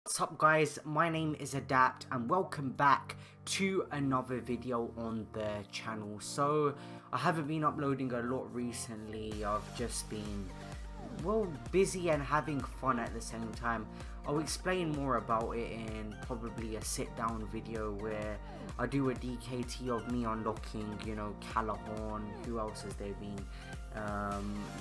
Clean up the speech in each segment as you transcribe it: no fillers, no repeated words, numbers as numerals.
What's up guys, my name is Adapt and welcome back to another video on the channel. So I haven't been uploading a lot recently. I've just been busy and having fun at the same time. I'll explain more about it in probably a sit down video where I do a DKT of me unlocking, Calahorn. Who else has there been?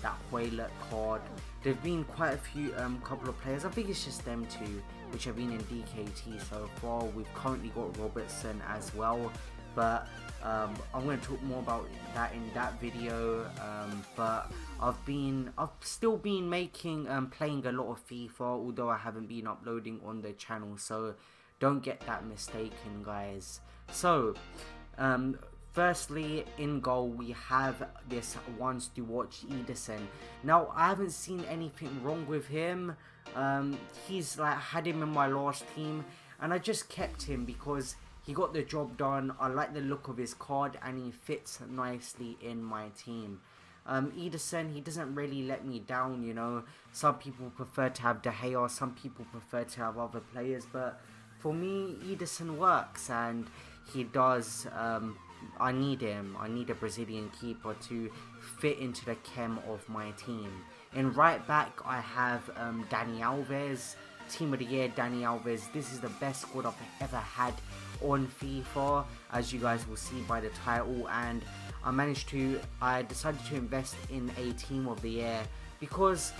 That Whaler card. There've been quite a few couple of players. I think it's just them two which have been in DKT so far. We've currently got Robertson as well, but I'm going to talk more about that in that video. But I've still been making playing a lot of FIFA, although I haven't been uploading on the channel, so don't get that mistaken guys. So firstly, in goal we have this wants to watch Ederson. Now I haven't seen anything wrong with him. He's had him in my last team and I just kept him because he got the job done. I like the look of his card and he fits nicely in my team. Ederson, he doesn't really let me down, Some people prefer to have De Gea, some people prefer to have other players, but for me Ederson works and he does. I need him. I need a Brazilian keeper to fit into the chem of my team. In right back, I have Dani Alves. Team of the year, Dani Alves. This is the best squad I've ever had on FIFA, as you guys will see by the title. And I decided to invest in a team of the year because,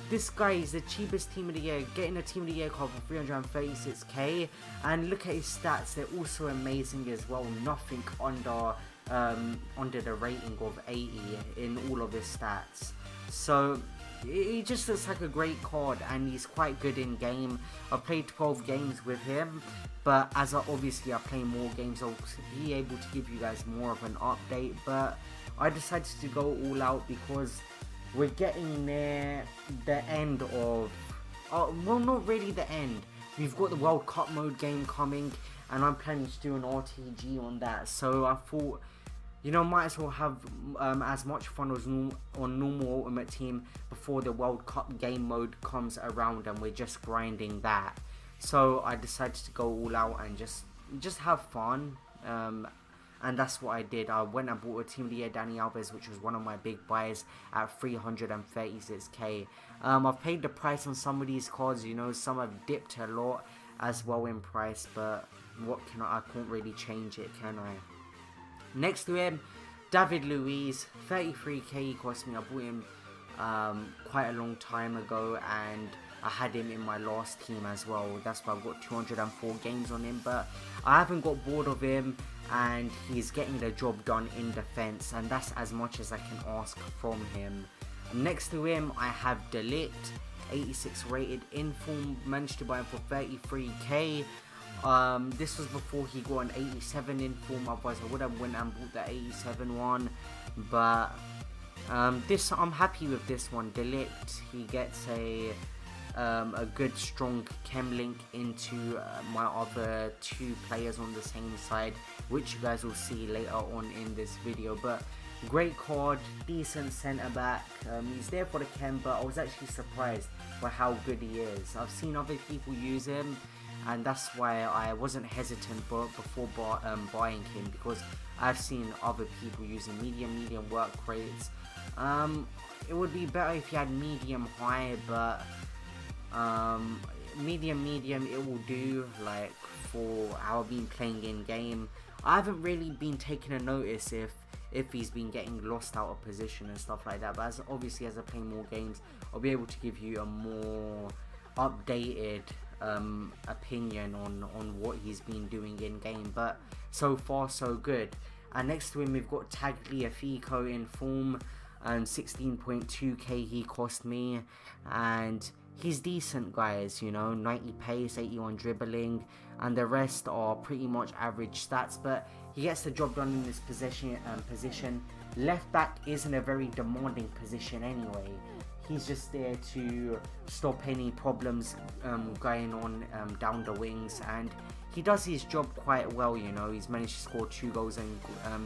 this guy is the cheapest team of the year, getting a team of the year card for 336k, and look at his stats, they're also amazing as well. Nothing under the rating of 80 in all of his stats. So he just looks like a great card and he's quite good in game. I played 12 games with him, but as obviously I play more games, I'll be able to give you guys more of an update. But I decided to go all out because we're getting near the end of, well, not really the end. We've got the World Cup mode game coming and I'm planning to do an RTG on that. So I thought, might as well have as much fun as on normal Ultimate Team before the World Cup game mode comes around and we're just grinding that. So I decided to go all out and just have fun. And that's what I did. I went and bought a Team of the Year Dani Alves, which was one of my big buys at 336k. I've paid the price on some of these cards, some have dipped a lot as well in price, but I can't really change it, can I? Next to him, David Luiz, 33k he cost me. I bought him quite a long time ago and I had him in my last team as well. That's why I've got 204 games on him, but I haven't got bored of him and he's getting the job done in defense, and that's as much as I can ask from him. Next to him I have Delict, 86 rated in form, managed to buy him for 33k. This was before he got an 87 in form, otherwise I would have went and bought the 87 one, but I'm happy with this one. Delict, he gets a good strong chem link into my other two players on the same side, which you guys will see later on in this video. But great card, decent centre back. He's there for the chem, but I was actually surprised by how good he is. I've seen other people use him and that's why I wasn't hesitant before buying him, because I've seen other people using medium work rates. It would be better if you had medium high, but medium it will do, like for how I've been playing in game. I haven't really been taking a notice if he's been getting lost out of position and stuff like that, but obviously as I play more games I'll be able to give you a more updated opinion on what he's been doing in game. But so far so good. And next to him we've got Tagliafico in form, and 16.2k he cost me, and he's decent guys, 90 pace, 81 dribbling, and the rest are pretty much average stats, but he gets the job done in this position. Left back isn't a very demanding position anyway. He's just there to stop any problems going on down the wings, and he does his job quite well. He's managed to score 2 goals and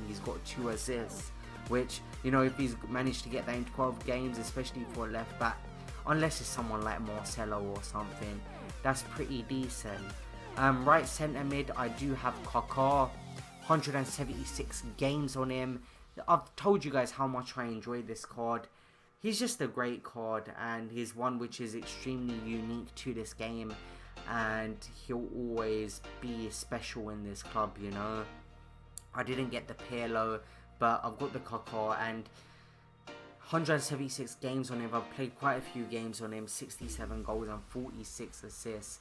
he's got 2 assists, which, if he's managed to get that in 12 games, especially for a left back, unless it's someone like Marcelo or something, that's pretty decent. Right centre mid, I do have Kaká, 176 games on him. I've told you guys how much I enjoy this card. He's just a great card, and he's one which is extremely unique to this game, and he'll always be special in this club, you know. I didn't get the Pirlo, but I've got the Kaká, and 176 games on him. I've played quite a few games on him, 67 goals and 46 assists.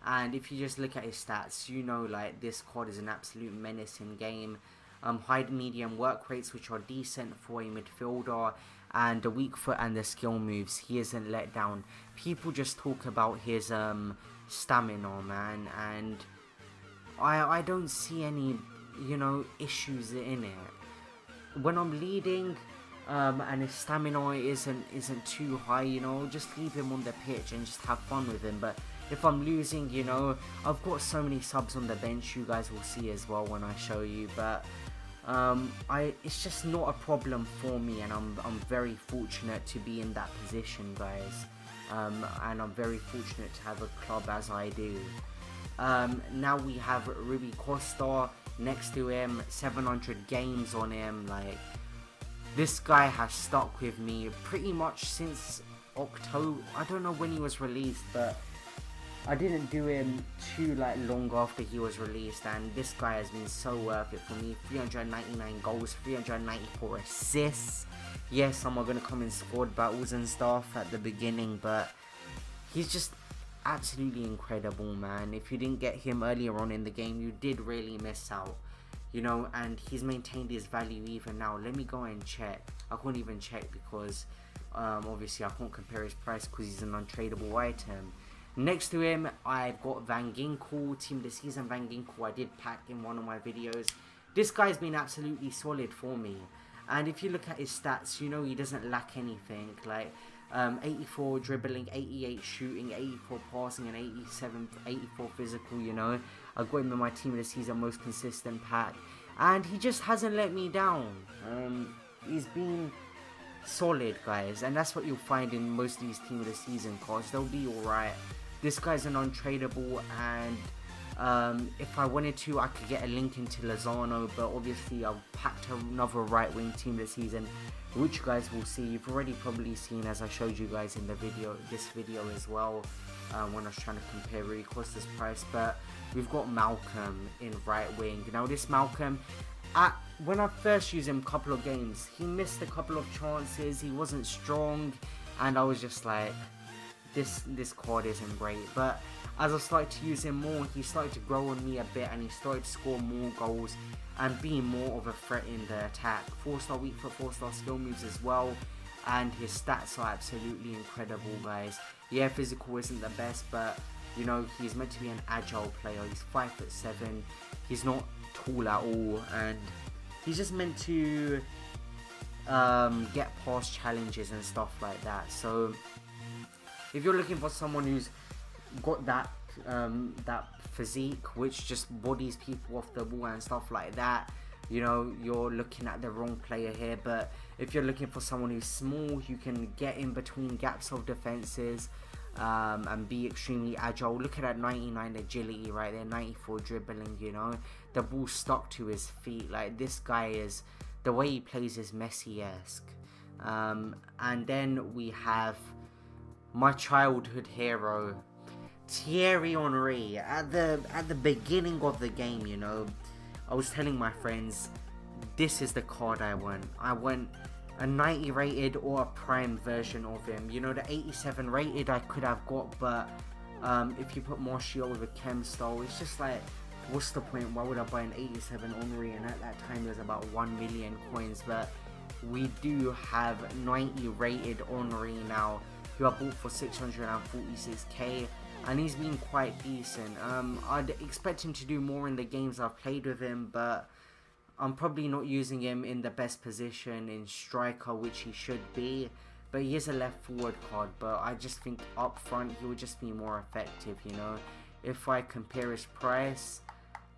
And if you just look at his stats, you know, like, this card is an absolute menace in game. High medium work rates, which are decent for a midfielder, and the weak foot and the skill moves, he isn't let down. People just talk about his stamina, man, and I don't see any, you know, issues in it. When I'm leading, and his stamina isn't too high, you know, just leave him on the pitch and just have fun with him. But if I'm losing, you know, I've got so many subs on the bench, you guys will see as well when I show you, but it's just not a problem for me, and I'm very fortunate to be in that position, guys, and I'm very fortunate to have a club as I do. Now we have Rui Costa next to him, 700 games on him. Like, this guy has stuck with me pretty much since October. I don't know when he was released, but I didn't do him too long after he was released, and this guy has been so worth it for me. 399 goals, 394 assists. Yes, I'm not going to come in squad battles and stuff at the beginning, but he's just absolutely incredible, man. If you didn't get him earlier on in the game, you did really miss out, you know, and he's maintained his value even now. Let me go and check. I can't even check because obviously I can't compare his price because he's an untradeable item. Next to him, I've got Van Ginkel, Team of the Season Van Ginkel. I did pack in one of my videos. This guy's been absolutely solid for me. And if you look at his stats, you know he doesn't lack anything. Like 84 dribbling, 88 shooting, 84 passing, and 84 physical, you know. I got him in my Team of the Season most consistent pack. And he just hasn't let me down. He's been solid, guys, and that's what you'll find in most of these Team of the Season cards. They'll be alright. This guy's an untradeable, and if I wanted to, I could get a link into Lozano, but obviously I've packed another right wing Team of the Season, which you guys will see. You've already probably seen, as I showed you guys in the video, this video as well, when I was trying to compare Rui Costa's price. But we've got Malcolm in right wing. Now this Malcolm, when I first used him a couple of games, he missed a couple of chances, he wasn't strong, and I was just like, this card isn't great. But as I started to use him more, he started to grow on me a bit, and he started to score more goals and be more of a threat in the attack. 4-star weak foot, 4-star skill moves as well, and his stats are absolutely incredible, guys. Yeah, physical isn't the best, but you know, he's meant to be an agile player. He's 5'7", he's not tall at all, and he's just meant to get past challenges and stuff like that. So if you're looking for someone who's got that physique which just bodies people off the ball and stuff like that, you know, you're looking at the wrong player here. But if you're looking for someone who's small, who can get in between gaps of defenses, and be extremely agile. Look at that 99 agility right there, 94 dribbling, you know, the ball stuck to his feet. Like, this guy is, the way he plays is Messi-esque. And then we have my childhood hero, Thierry Henry. At the beginning of the game, you know, I was telling my friends, this is the card I want. I want a 90 rated or a prime version of him. You know, the 87 rated I could have got, but if you put Martial with a chem style, it's just like, what's the point? Why would I buy an 87 Henry? And at that time there's about 1 million coins. But we do have 90 rated Henry now, who I bought for 646k, and he's been quite decent. I'd expect him to do more in the games I've played with him, but I'm probably not using him in the best position in striker, which he should be. But he is a left forward card, but I just think up front he would just be more effective, you know. If I compare his price,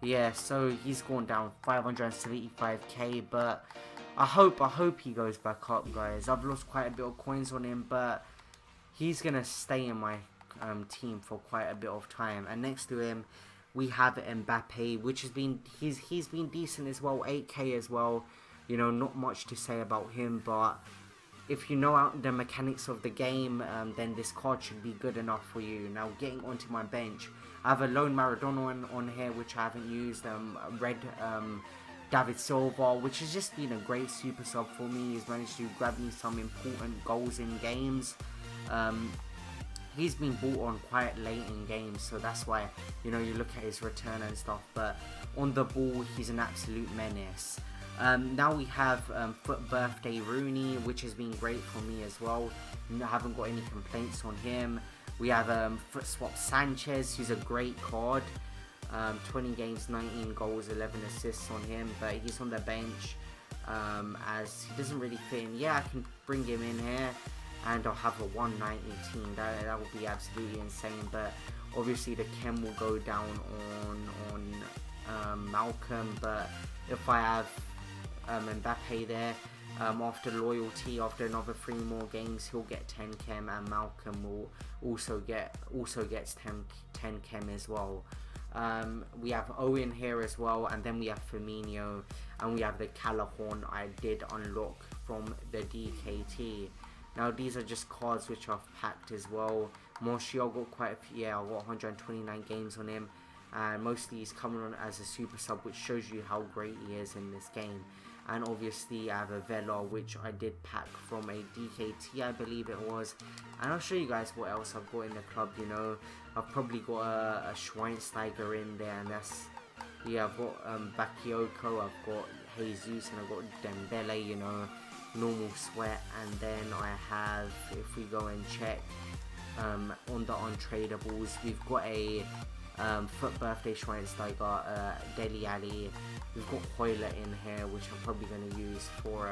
yeah, so he's gone down 575k, but I hope he goes back up, guys. I've lost quite a bit of coins on him, but he's gonna stay in my team for quite a bit of time. And next to him, we have Mbappe, which has been he's been decent as well, 8k as well. You know, not much to say about him, but if you know out the mechanics of the game, then this card should be good enough for you. Now, getting onto my bench, I have a lone Maradona on here, which I haven't used. Red David Silva, which has just been a great super sub for me. He's managed to grab me some important goals in games. He's been bought on quite late in games, so that's why, you know, you look at his return and stuff. But on the ball, he's an absolute menace. Now we have Foot Birthday Rooney, which has been great for me as well. I haven't got any complaints on him. We have Foot Swap Sanchez, who's a great card. 20 games, 19 goals, 11 assists on him, but he's on the bench as he doesn't really fit in. Yeah, I can bring him in here and I'll have a 190 team. That would be absolutely insane, but obviously the chem will go down on Malcolm. But if I have Mbappe there, after loyalty, after another 3 more games, he'll get 10 chem, and Malcolm will also gets 10 chem as well. We have Owen here as well, and then we have Firmino, and we have the Callahan I did unlock from the DKT. Now these are just cards which I've packed as well. Martial got quite a few, yeah, I got 129 games on him, and mostly he's coming on as a super sub, which shows you how great he is in this game. And obviously I have a Vela, which I did pack from a DKT, I believe it was. And I'll show you guys what else I've got in the club. You know, I've probably got a Schweinsteiger in there, and that's, yeah, I've got Bakayoko, I've got Jesus, and I've got Dembele, you know, normal sweat. And then I have, if we go and check on the untradables, we've got a Foot Birthday Schweinsteiger, Dele Alli. We've got Hoyler in here, which I'm probably going to use for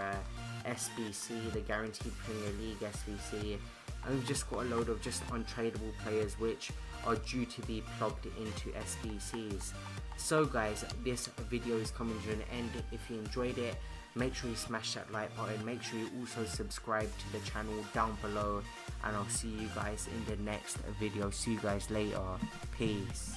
SBC, the Guaranteed Premier League SBC. And we've just got a load of just untradeable players which are due to be plugged into SBCs. So guys, this video is coming to an end. If you enjoyed it, make sure you smash that like button. Make sure you also subscribe to the channel down below. And I'll see you guys in the next video. See you guys later. Peace.